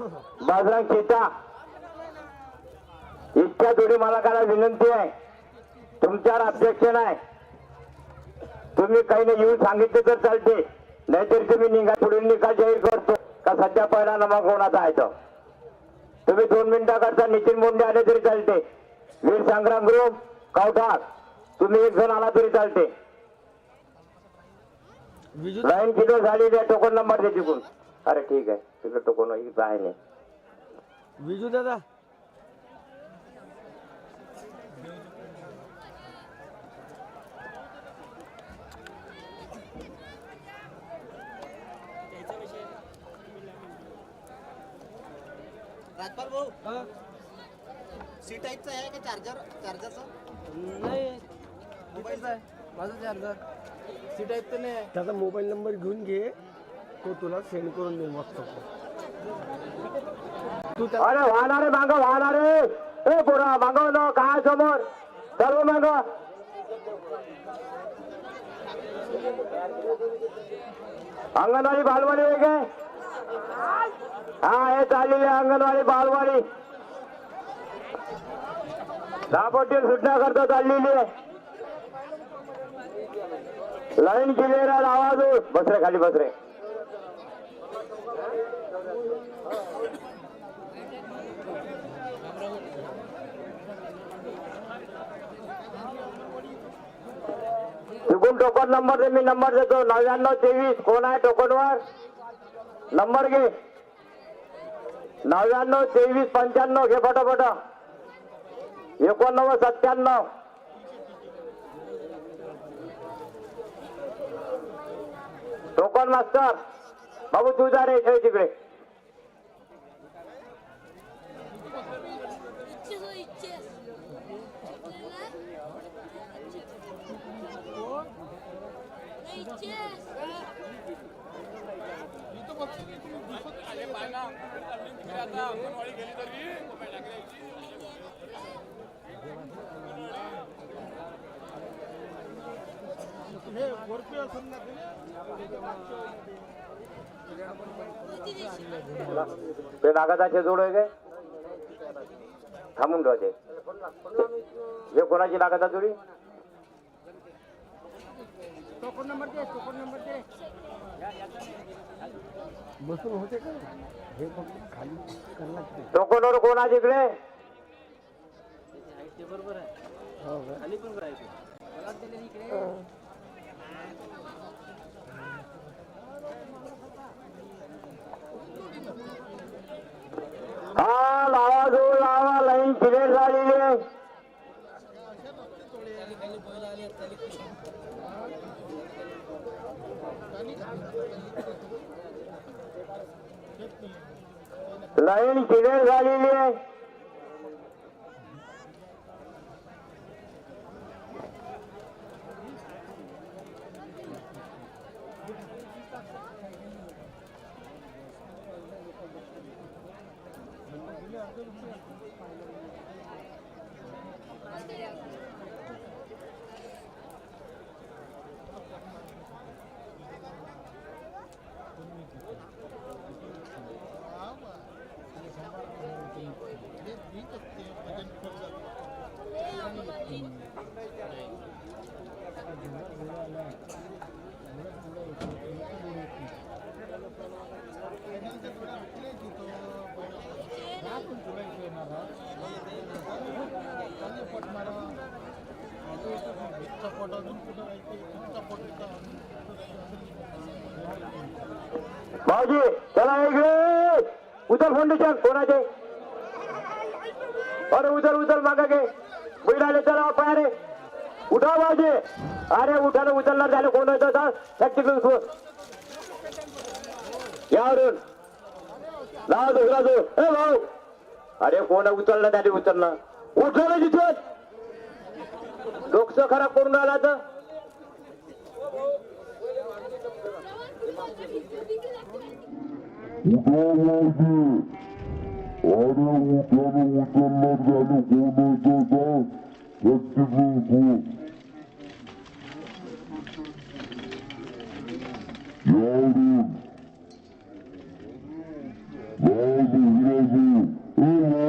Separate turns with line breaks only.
बजरंग चिता इतक्या जोडी मालकाला विनंती आहे, तुमच्यावर अध्यक्ष नाही, तुम्ही काही नाही येऊन सांगितले तर चालते, नाहीतर तुम्ही निघा, पुढील निकाल जाहीर करतो का सध्या पहिला नंबर कोणाचा आहे तो. तुम्ही 2 मिनिटाकरता नितीन मुंडे आले तरी चालते, वीर संग्राम ग्रुप कवठार तुम्ही एक जण आला तरी चालते. लाईन किलो झालेली आहे, टोकन नंबर द्यायची कोण. अरे ठीक आहे, तिकडे टोकन आहे नाही.
विजू दादा
राजपाल भाऊ सी टाईपचा आहे का चार्जरचा
नाही, मोबाईलचा आहे माझा चार्जर. सी टाईप तर नाही आहे. त्याचा मोबाईल नंबर घेऊन घे, तो तुला सेंड करून देईल व्हॉट्सअपवर. तू
अरे वाहणारे मांग वाहणारे, ए पोरा मागव न काय समोर सर्व मांग. अंगणवाडी बालवाडी आहे काय? हा हे चाललेली अंगणवाडी बालवाडी दापोटील सुटण्या करता चाललेली आहे. लाईन क्लिअर आहे, आवाज बसरे खाली बसरे. तिकून टोकन नंबर दे, मी नंबर देतो. 9923 कोण आहे टोकनवर? नंबर घे. 992395 घे फटाफट. 8997. टोकन मास्टर बाबू तू जा रे, ठेव तिकडे. ते नागादाचे जोड आहे काय? थांबून ठेवायचे. हे कोणाची नागादा जोडी?
टोकन नंबर दे, टोकन नंबर दे. बसून होते का हे फक्त खाली करायला लागते.
टोकनवर कोणाची इकडे?
बरोबर आहे. हो का? खाली पण करायचं. मला दिले इकडे.
हा लावा जोड लावा, लाईन क्लिअर झालेली आहे. लाईन क्लिअर झालेली आहे. भाऊजी चला इकडे उचल फाउंडेशन कोणाचे? अरे उचल उचल मागा घे बैलाले. चला पाय रे उठा भाऊजी. अरे उठा ना, उचलणार झाले कोण होतं प्रॅक्टिकल यावरून लाव दुसरा जो. ए भाऊ अरे कोण उचलणार झाले, उचलणार उठलं तिथं डोकं खराब करून राहिला तर.
Yavrum. ही